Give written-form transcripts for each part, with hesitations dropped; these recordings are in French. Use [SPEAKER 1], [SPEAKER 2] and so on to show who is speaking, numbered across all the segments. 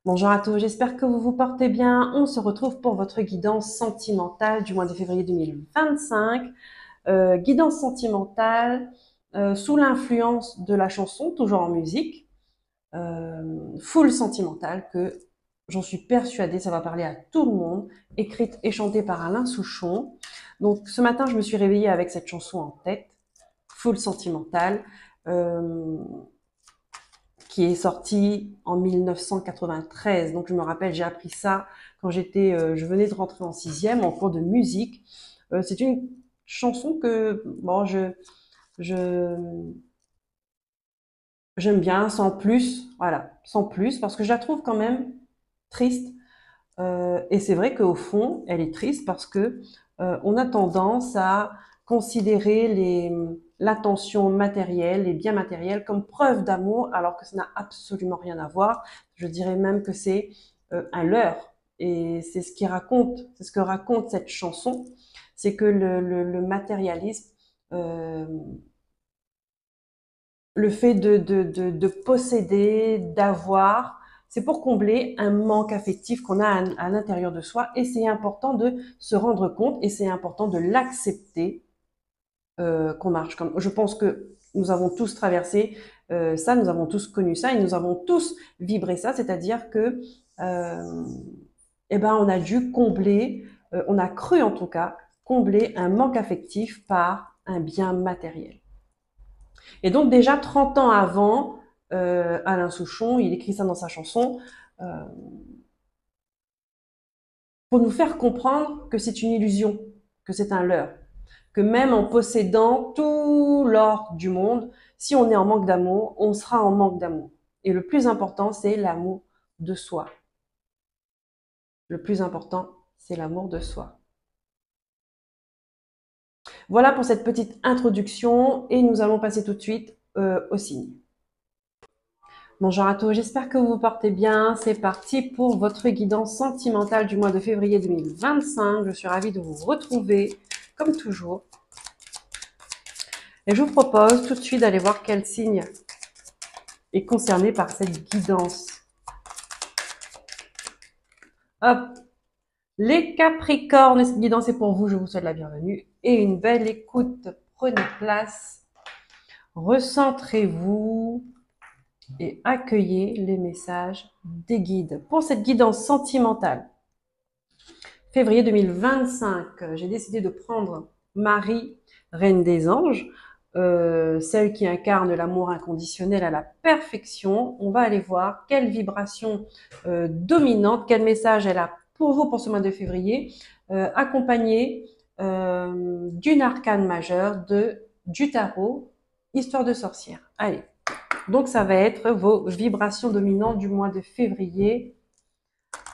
[SPEAKER 1] Bonjour à tous, j'espère que vous vous portez bien. On se retrouve pour votre guidance sentimentale du mois de février 2025. Guidance sentimentale sous l'influence de la chanson, toujours en musique, full sentimentale, que j'en suis persuadée, ça va parler à tout le monde, écrite et chantée par Alain Souchon. Donc ce matin, je me suis réveillée avec cette chanson en tête, full sentimentale. Euh, qui est sorti en 1993. Donc je me rappelle, j'ai appris ça quand je venais de rentrer en sixième en cours de musique. C'est une chanson que je j'aime bien, sans plus, voilà, sans plus, parce que je la trouve quand même triste. Et c'est vrai qu'au fond, elle est triste parce que on a tendance à considérer l'attention matérielle, les biens matériels comme preuve d'amour, alors que ça n'a absolument rien à voir. Je dirais même que c'est un leurre. Et c'est ce que raconte cette chanson, c'est que le matérialisme, euh, le fait de posséder, d'avoir, c'est pour combler un manque affectif qu'on a à l'intérieur de soi, et c'est important de se rendre compte et c'est important de l'accepter, qu'on marche comme. Je pense que nous avons tous traversé ça, nous avons tous connu ça et nous avons tous vibré ça, c'est-à-dire que euh, eh ben on a dû combler, on a cru en tout cas combler un manque affectif par un bien matériel. Et donc déjà 30 ans avant, Alain Souchon, il écrit ça dans sa chanson, euh, pour nous faire comprendre que c'est une illusion, que c'est un leurre, que même en possédant tout l'or du monde, si on est en manque d'amour, on sera en manque d'amour. Et le plus important, c'est l'amour de soi. Le plus important, c'est l'amour de soi. Voilà pour cette petite introduction et nous allons passer tout de suite au signe. Bonjour à tous, j'espère que vous vous portez bien. C'est parti pour votre guidance sentimentale du mois de février 2025. Je suis ravie de vous retrouver, comme toujours. Et je vous propose tout de suite d'aller voir quel signe est concerné par cette guidance. Hop, les Capricornes, cette guidance est pour vous. Je vous souhaite la bienvenue et une belle écoute. Prenez place, recentrez-vous et accueillez les messages des guides. Pour cette guidance sentimentale, février 2025, j'ai décidé de prendre Marie, reine des anges, celle qui incarne l'amour inconditionnel à la perfection. On va aller voir quelle vibration dominante, quel message elle a pour vous pour ce mois de février, accompagné d'une arcane majeure du tarot, histoire de sorcière. Allez, donc ça va être vos vibrations dominantes du mois de février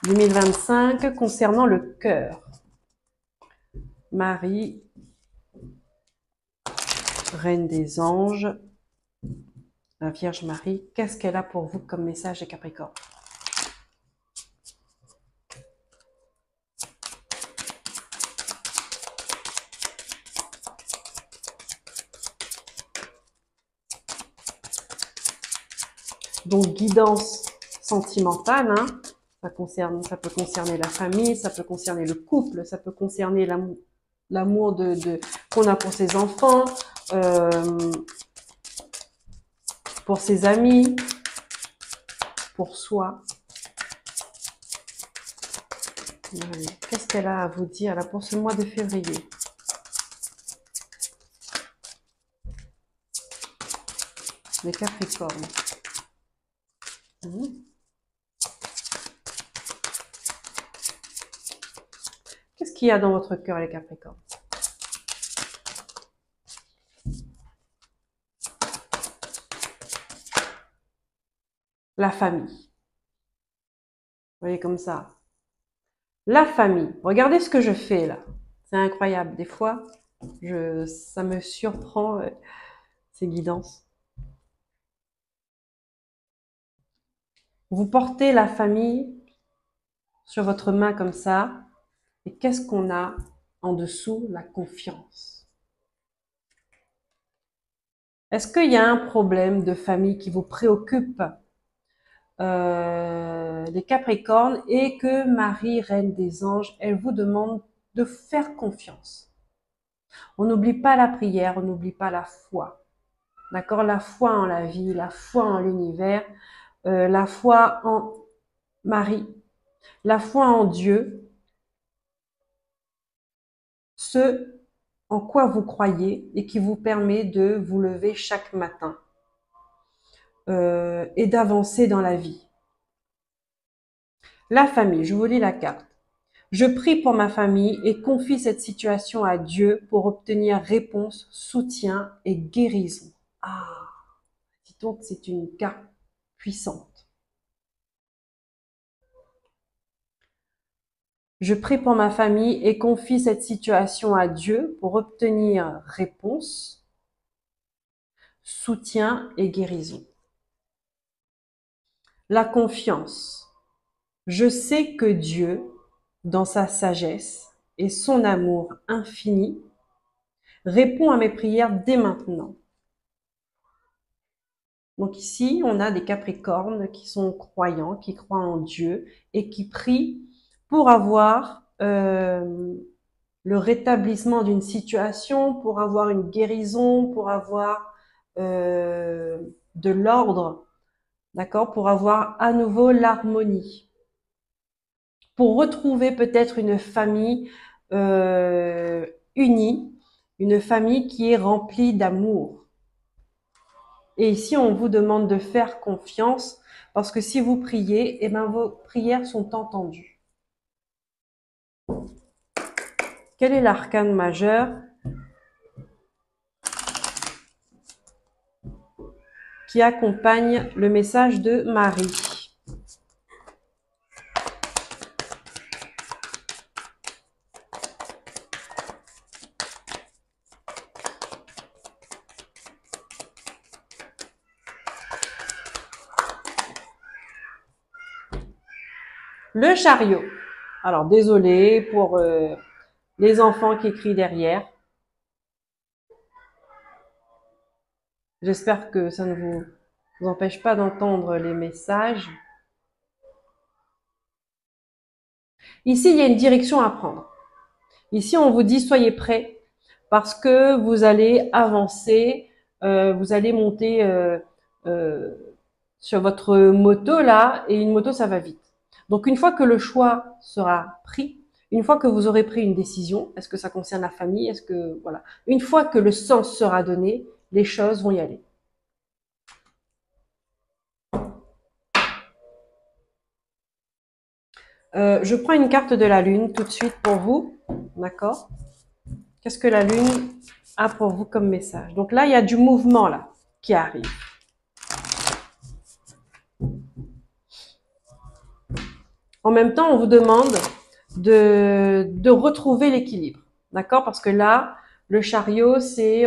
[SPEAKER 1] 2025 concernant le cœur. Marie, reine des anges, la Vierge Marie, qu'est-ce qu'elle a pour vous comme message des Capricornes? Donc guidance sentimentale, hein, ça peut concerner la famille, ça peut concerner le couple, ça peut concerner l'amour qu'on a pour ses enfants, pour ses amis, pour soi. Qu'est-ce qu'elle a à vous dire là pour ce mois de février? Les Capricornes. Qu'est-ce qu'il y a dans votre cœur, les Capricornes? La famille. Vous voyez comme ça. La famille. Regardez ce que je fais là. C'est incroyable. Des fois, ça me surprend, ces guidances. Vous portez la famille sur votre main comme ça. Et qu'est-ce qu'on a en dessous? La confiance. Est-ce qu'il y a un problème de famille qui vous préoccupe? des Capricornes et que Marie, reine des anges, elle vous demande de faire confiance. On n'oublie pas la prière, on n'oublie pas la foi. D'accord? La foi en la vie, la foi en l'univers, la foi en Marie, la foi en Dieu, ce en quoi vous croyez et qui vous permet de vous lever chaque matin et d'avancer dans la vie. La famille, je vous lis la carte. Je prie pour ma famille et confie cette situation à Dieu pour obtenir réponse, soutien et guérison. Ah, dis donc, c'est une carte puissante. Je prie pour ma famille et confie cette situation à Dieu pour obtenir réponse, soutien et guérison. La confiance. Je sais que Dieu, dans sa sagesse et son amour infini, répond à mes prières dès maintenant. Donc ici, on a des Capricornes qui sont croyants, qui croient en Dieu et qui prient pour avoir le rétablissement d'une situation, pour avoir une guérison, pour avoir de l'ordre, d'accord, pour avoir à nouveau l'harmonie, pour retrouver peut-être une famille unie, une famille qui est remplie d'amour. Et ici, on vous demande de faire confiance parce que si vous priez, eh ben, vos prières sont entendues. Quel est l'arcane majeur qui accompagne le message de Marie? Le chariot. Alors, désolé pour les enfants qui crient derrière. J'espère que ça ne vous empêche pas d'entendre les messages. Ici, il y a une direction à prendre. Ici, on vous dit soyez prêts parce que vous allez avancer, vous allez monter sur votre moto là, et une moto, ça va vite. Donc, une fois que le choix sera pris, une fois que vous aurez pris une décision, est-ce que ça concerne la famille, est-ce que, voilà, une fois que le sens sera donné, les choses vont y aller. Je prends une carte de la Lune tout de suite pour vous, d'accord? Qu'est-ce que la Lune a pour vous comme message? Donc là, il y a du mouvement là qui arrive. En même temps, on vous demande de retrouver l'équilibre, d'accord? Parce que là, le chariot, c'est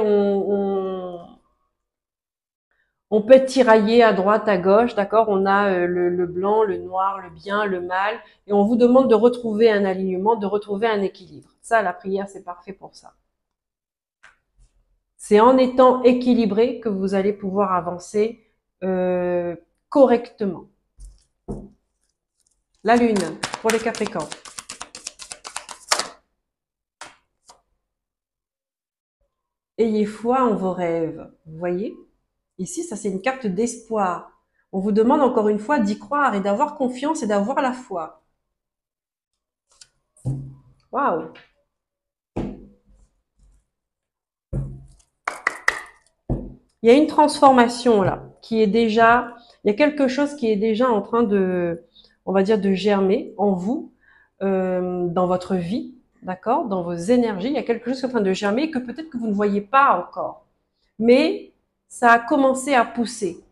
[SPEAKER 1] on peut être tiraillé à droite, à gauche, d'accord? On a le blanc, le noir, le bien, le mal, et on vous demande de retrouver un alignement, de retrouver un équilibre. Ça, la prière, c'est parfait pour ça. C'est en étant équilibré que vous allez pouvoir avancer correctement. La Lune, pour les Capricornes. Ayez foi en vos rêves. Vous voyez? Ici, ça c'est une carte d'espoir. On vous demande encore une fois d'y croire et d'avoir confiance et d'avoir la foi. Waouh! Il y a une transformation là, qui est déjà, il y a quelque chose qui est déjà en train de, on va dire, de germer en vous, dans votre vie, d'accord, dans vos énergies. Il y a quelque chose qui est en train de germer que peut-être que vous ne voyez pas encore, mais ça a commencé à pousser,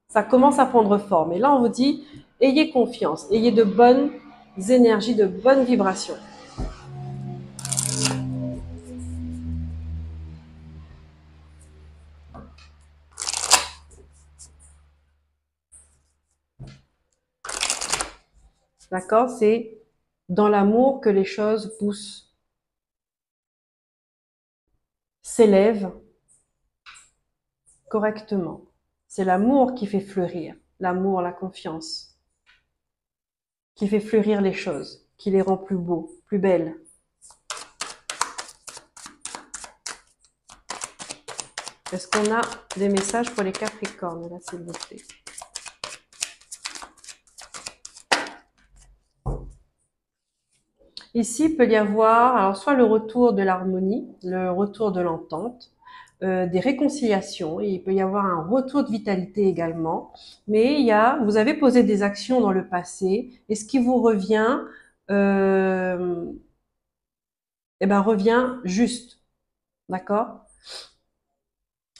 [SPEAKER 1] ça commence à prendre forme. Et là, on vous dit, ayez confiance, ayez de bonnes énergies, de bonnes vibrations. D'accord? C'est dans l'amour que les choses poussent, s'élèvent correctement. C'est l'amour qui fait fleurir, l'amour, la confiance. qui fait fleurir les choses, qui les rend plus beaux, plus belles. Est-ce qu'on a des messages pour les Capricornes, là, s'il vous plaît? Ici, il peut y avoir alors soit le retour de l'harmonie, le retour de l'entente, des réconciliations, et il peut y avoir un retour de vitalité également. Mais vous avez posé des actions dans le passé, et ce qui vous revient, euh, eh ben, revient juste, d'accord?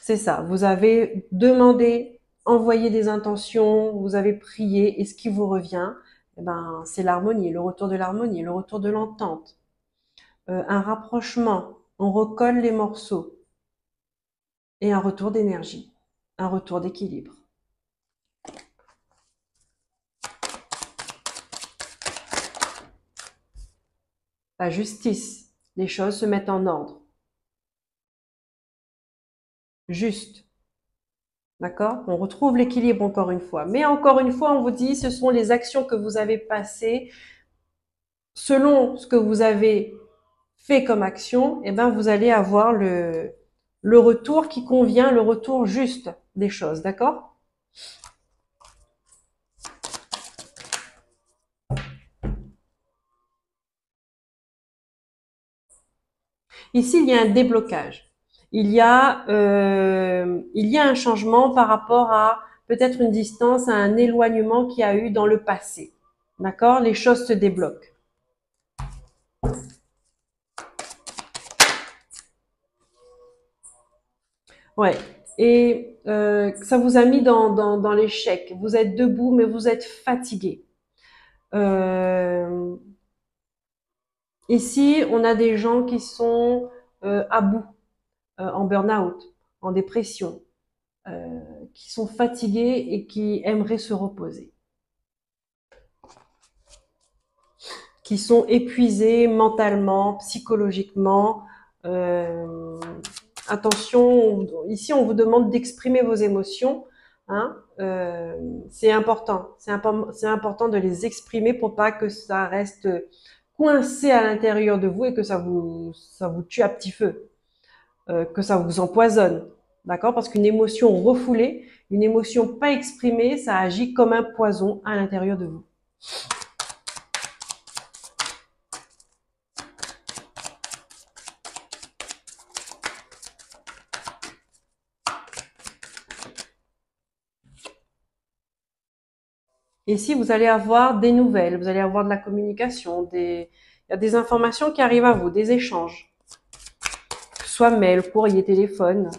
[SPEAKER 1] C'est ça. Vous avez demandé, envoyé des intentions, vous avez prié, et ce qui vous revient, eh ben, c'est l'harmonie, le retour de l'harmonie, le retour de l'entente. Un rapprochement, on recolle les morceaux et un retour d'énergie, un retour d'équilibre. La justice, les choses se mettent en ordre. Juste, d'accord? On retrouve l'équilibre encore une fois. Mais encore une fois, on vous dit, ce sont les actions que vous avez passées. Selon ce que vous avez fait comme action, eh ben, vous allez avoir le retour qui convient, le retour juste des choses, d'accord? Ici, il y a un déblocage. Il y a un changement par rapport à peut-être une distance, à un éloignement qu'il y a eu dans le passé. D'accord? Les choses se débloquent. Ouais. Et ça vous a mis dans l'échec. Vous êtes debout, mais vous êtes fatigué. Euh, Ici, on a des gens qui sont à bout, en burn-out, en dépression, qui sont fatigués et qui aimeraient se reposer, qui sont épuisés mentalement, psychologiquement. Euh, Attention, ici on vous demande d'exprimer vos émotions. Hein, c'est important, c'est important de les exprimer pour pas que ça reste coincé à l'intérieur de vous et que ça vous tue à petit feu, que ça vous empoisonne. D'accord? Parce qu'une émotion refoulée, une émotion pas exprimée, ça agit comme un poison à l'intérieur de vous. Et si vous allez avoir des nouvelles, vous allez avoir de la communication, il y a des informations qui arrivent à vous, des échanges, que ce soit mail, courrier, téléphone.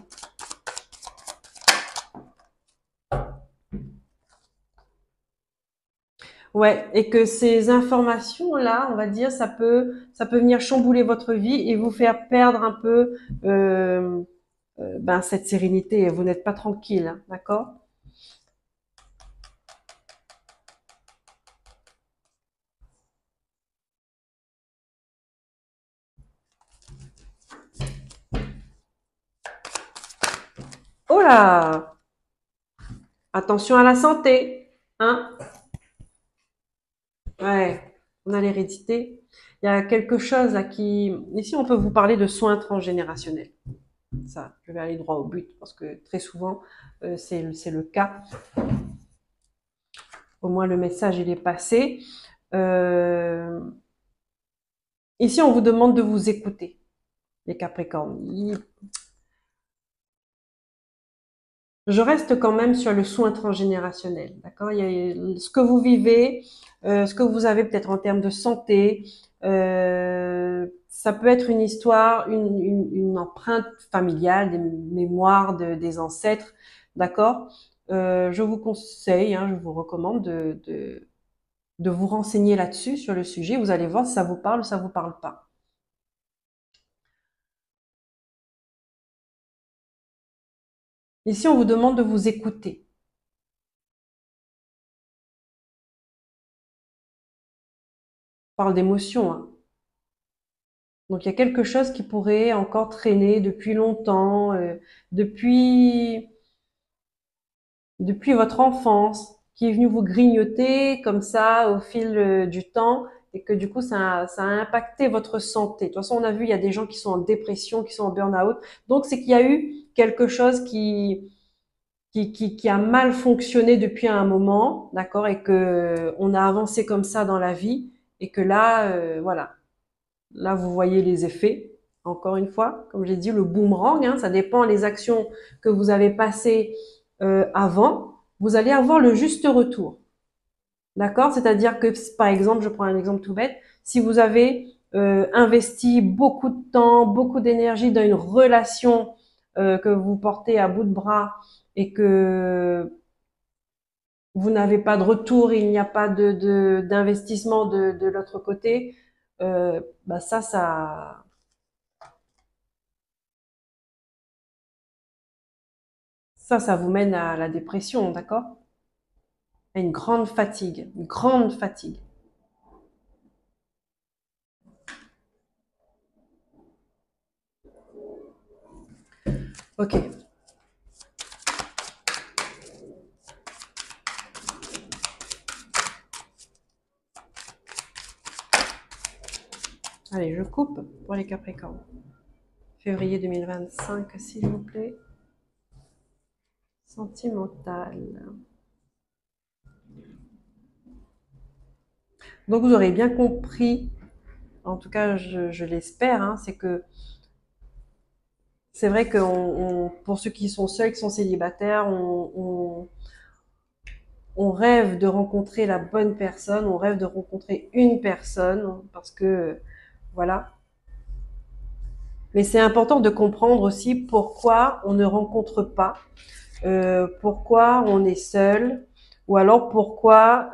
[SPEAKER 1] Ouais, et que ces informations-là, on va dire, ça peut venir chambouler votre vie et vous faire perdre un peu ben, cette sérénité. Vous n'êtes pas tranquille, hein, d'accord? Oh là! Attention à la santé, hein? Ouais, on a l'hérédité. Il y a quelque chose là qui... Ici, on peut vous parler de soins transgénérationnels. Ça, je vais aller droit au but parce que très souvent, c'est le cas. Au moins, le message, il est passé. Euh, Ici, on vous demande de vous écouter, les Capricornes. Je reste quand même sur le soin transgénérationnel, d'accord? Il y a ce que vous vivez, ce que vous avez peut-être en termes de santé, ça peut être une histoire, une empreinte familiale, des mémoires des ancêtres, d'accord? Je vous conseille, hein, je vous recommande de vous renseigner là-dessus, sur le sujet. Vous allez voir si ça vous parle ou ça vous parle pas. Ici, on vous demande de vous écouter. On parle d'émotion, hein. Donc il y a quelque chose qui pourrait encore traîner depuis longtemps, depuis votre enfance. qui est venu vous grignoter comme ça au fil du temps et que du coup ça a impacté votre santé. De toute façon, on a vu, il y a des gens qui sont en dépression, qui sont en burn-out. Donc c'est qu'il y a eu quelque chose qui a mal fonctionné depuis un moment, d'accord, et que on a avancé comme ça dans la vie et que là, voilà, là vous voyez les effets. Encore une fois, comme j'ai dit, le boomerang, hein, ça dépend des actions que vous avez passées avant, vous allez avoir le juste retour. D'accord? C'est-à-dire que, par exemple, je prends un exemple tout bête, si vous avez investi beaucoup de temps, beaucoup d'énergie dans une relation que vous portez à bout de bras et que vous n'avez pas de retour, il n'y a pas d'investissement de l'autre côté, bah ça vous mène à la dépression, d'accord? À une grande fatigue. Ok. Allez, je coupe pour les Capricornes. Février 2025, s'il vous plaît. Sentimental. Donc vous aurez bien compris, en tout cas je l'espère, hein, c'est que c'est vrai que pour ceux qui sont seuls, qui sont célibataires, on rêve de rencontrer la bonne personne, on rêve de rencontrer une personne, parce que voilà. Mais c'est important de comprendre aussi pourquoi on ne rencontre pas, pourquoi on est seul, ou alors pourquoi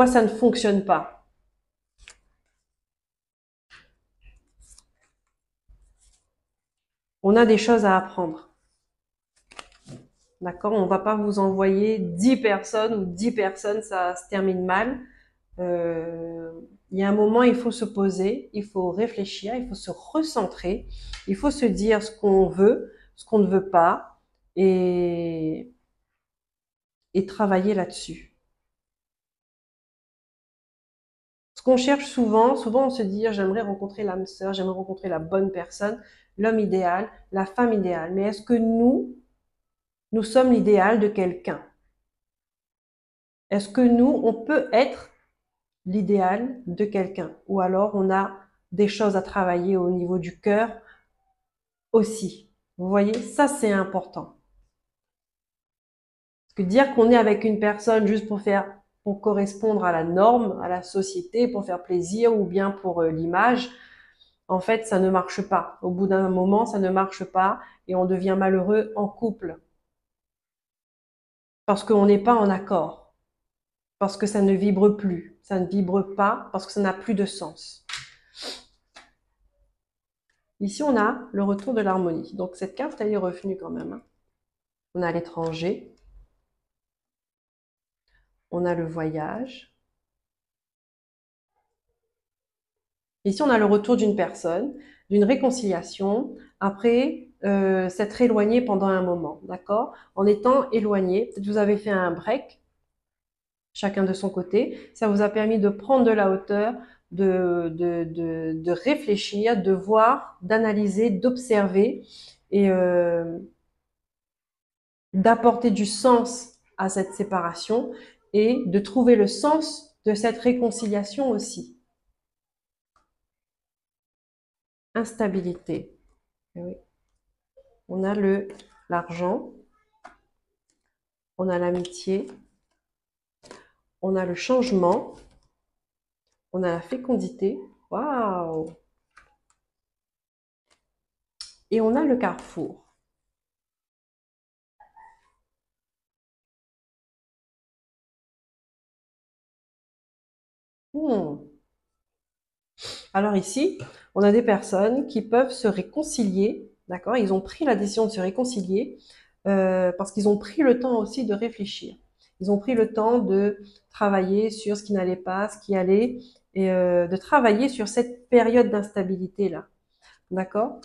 [SPEAKER 1] ça ne fonctionne pas. On a des choses à apprendre. D'accord? On va pas vous envoyer 10 personnes ou 10 personnes, ça se termine mal. Il y a un moment, il faut se poser, il faut réfléchir, il faut se recentrer, il faut se dire ce qu'on veut, ce qu'on ne veut pas et, et travailler là-dessus. Ce qu'on cherche souvent on se dit j'aimerais rencontrer l'âme sœur, j'aimerais rencontrer la bonne personne, l'homme idéal, la femme idéale. Mais est-ce que nous sommes l'idéal de quelqu'un? Est-ce que on peut être l'idéal de quelqu'un? Ou alors on a des choses à travailler au niveau du cœur aussi. Vous voyez, ça c'est important. Parce que dire qu'on est avec une personne juste pour correspondre à la norme, à la société, pour faire plaisir ou bien pour l'image, en fait, ça ne marche pas. Au bout d'un moment, ça ne marche pas et on devient malheureux en couple parce qu'on n'est pas en accord, parce que ça ne vibre plus, ça ne vibre pas, parce que ça n'a plus de sens. Ici, on a le retour de l'harmonie. Donc, cette carte, elle est revenue quand même, hein. On a l'étranger, on a le voyage. Ici, on a le retour d'une personne, d'une réconciliation, après s'être éloigné pendant un moment, d'accord? En étant éloigné, peut-être vous avez fait un break, chacun de son côté, ça vous a permis de prendre de la hauteur, de réfléchir, de voir, d'analyser, d'observer et d'apporter du sens à cette séparation et de trouver le sens de cette réconciliation aussi. Instabilité. Eh oui. On a l'argent, on a l'amitié, on a le changement, on a la fécondité. Waouh! Et on a le carrefour. Hmm. Alors ici, on a des personnes qui peuvent se réconcilier, d'accord? Ils ont pris la décision de se réconcilier parce qu'ils ont pris le temps aussi de réfléchir. Ils ont pris le temps de travailler sur ce qui n'allait pas, ce qui allait, et de travailler sur cette période d'instabilité là, d'accord?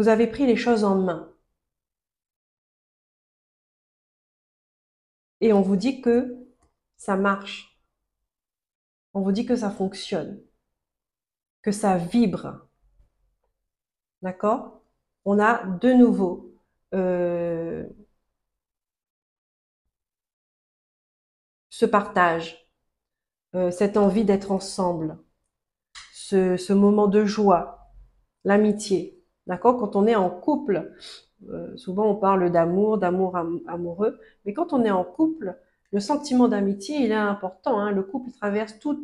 [SPEAKER 1] Vous avez pris les choses en main. Et on vous dit que ça marche. On vous dit que ça fonctionne, que ça vibre. D'accord? On a de nouveau ce partage, cette envie d'être ensemble, ce moment de joie, l'amitié. D'accord? Quand on est en couple, souvent on parle d'amour, amoureux, mais quand on est en couple, le sentiment d'amitié, il est important, hein. Le couple traverse tout,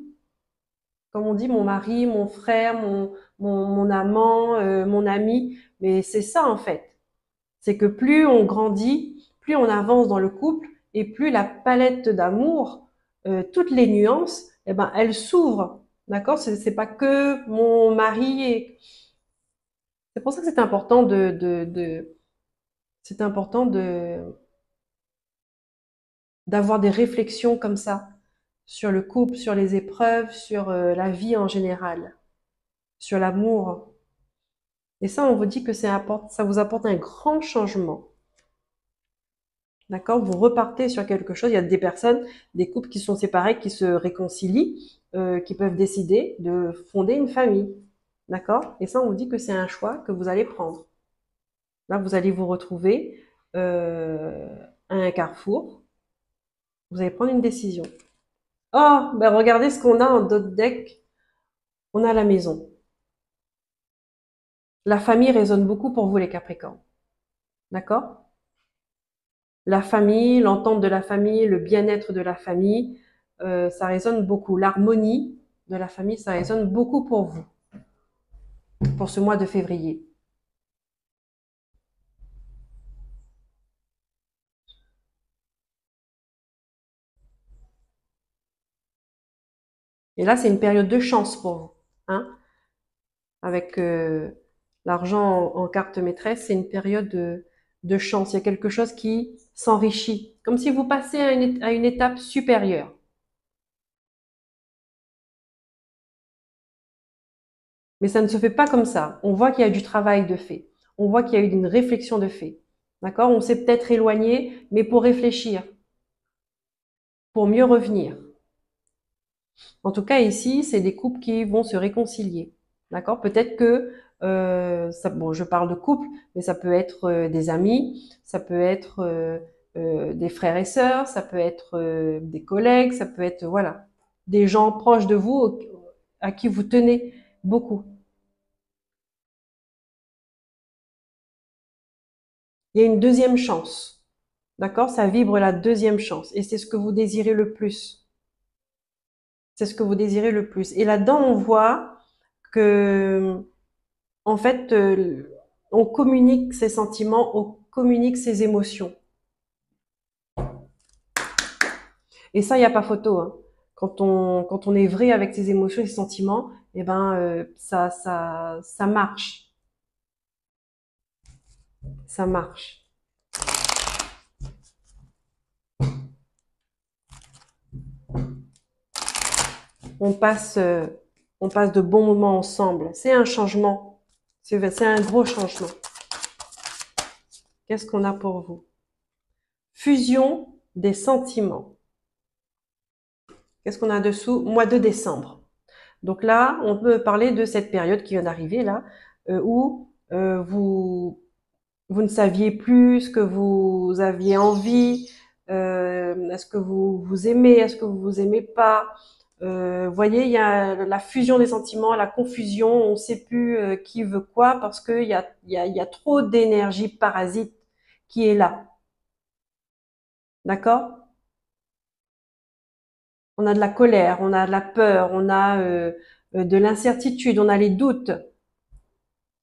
[SPEAKER 1] comme on dit, mon mari, mon frère, mon amant, mon ami, mais c'est ça en fait. C'est que plus on grandit, plus on avance dans le couple, et plus la palette d'amour, toutes les nuances, eh ben, elles s'ouvrent. D'accord? C'est pas que mon mari et c'est pour ça que c'est important c'est important d'avoir des réflexions comme ça sur le couple, sur les épreuves, sur la vie en général, sur l'amour. Et ça, on vous dit que ça vous apporte un grand changement. D'accord? Vous repartez sur quelque chose. Il y a des personnes, des couples qui sont séparés, qui se réconcilient, qui peuvent décider de fonder une famille. D'accord? Et ça, on vous dit que c'est un choix que vous allez prendre. Là, vous allez vous retrouver à un carrefour. Vous allez prendre une décision. Oh, ben regardez ce qu'on a en dot deck. On a la maison. La famille résonne beaucoup pour vous, les Capricornes. D'accord? La famille, l'entente de la famille, le bien-être de la famille, ça résonne beaucoup. L'harmonie de la famille, ça résonne beaucoup pour vous, pour ce mois de février. Et là, c'est une période de chance pour vous, hein? Avec l'argent en carte maîtresse, c'est une période de chance. Il y a quelque chose qui s'enrichit, comme si vous passez à une étape supérieure. Mais ça ne se fait pas comme ça. On voit qu'il y a du travail de fait. On voit qu'il y a eu une réflexion de fait. D'accord? On s'est peut-être éloigné, mais pour réfléchir, pour mieux revenir. En tout cas, ici, c'est des couples qui vont se réconcilier. D'accord? Peut-être que, bon, je parle de couple, mais ça peut être des amis, ça peut être des frères et sœurs, ça peut être des collègues, ça peut être, voilà, des gens proches de vous à qui vous tenez beaucoup. Il y a une deuxième chance. D'accord? Ça vibre la deuxième chance. Et c'est ce que vous désirez le plus. C'est ce que vous désirez le plus. Et là-dedans, on voit que, en fait, on communique ses sentiments, on communique ses émotions. Et ça, il n'y a pas photo, hein. Quand on est vrai avec ses émotions et ses sentiments, eh ben, ça marche. Ça marche. On passe, euh, on passe de bons moments ensemble. C'est un changement. C'est un gros changement. Qu'est-ce qu'on a pour vous? Fusion des sentiments. Qu'est-ce qu'on a dessous? Mois de décembre. Donc là, on peut parler de cette période qui vient d'arriver là, où vous ne saviez plus ce que vous aviez envie, est-ce que vous aimez, est-ce que vous aimez pas. Voyez, il y a la fusion des sentiments, la confusion, on ne sait plus qui veut quoi parce qu'il y a trop d'énergie parasite qui est là. D'accord? On a de la colère, on a de la peur, on a de l'incertitude, on a les doutes.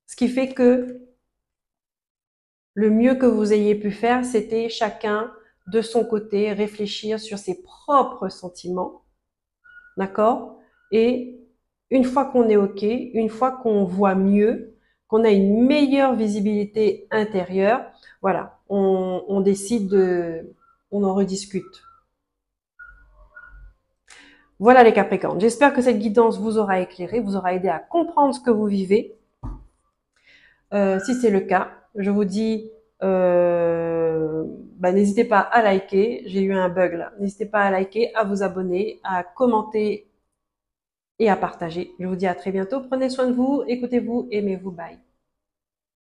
[SPEAKER 1] Ce qui fait que le mieux que vous ayez pu faire, c'était chacun de son côté réfléchir sur ses propres sentiments, d'accord? Et une fois qu'on est OK, une fois qu'on voit mieux, qu'on a une meilleure visibilité intérieure, voilà, on décide on en rediscute. Voilà les Capricornes. J'espère que cette guidance vous aura éclairé, vous aura aidé à comprendre ce que vous vivez. Si c'est le cas, je vous dis, n'hésitez pas à liker. J'ai eu un bug là. N'hésitez pas à liker, à vous abonner, à commenter et à partager. Je vous dis à très bientôt. Prenez soin de vous, écoutez-vous, aimez-vous. Bye.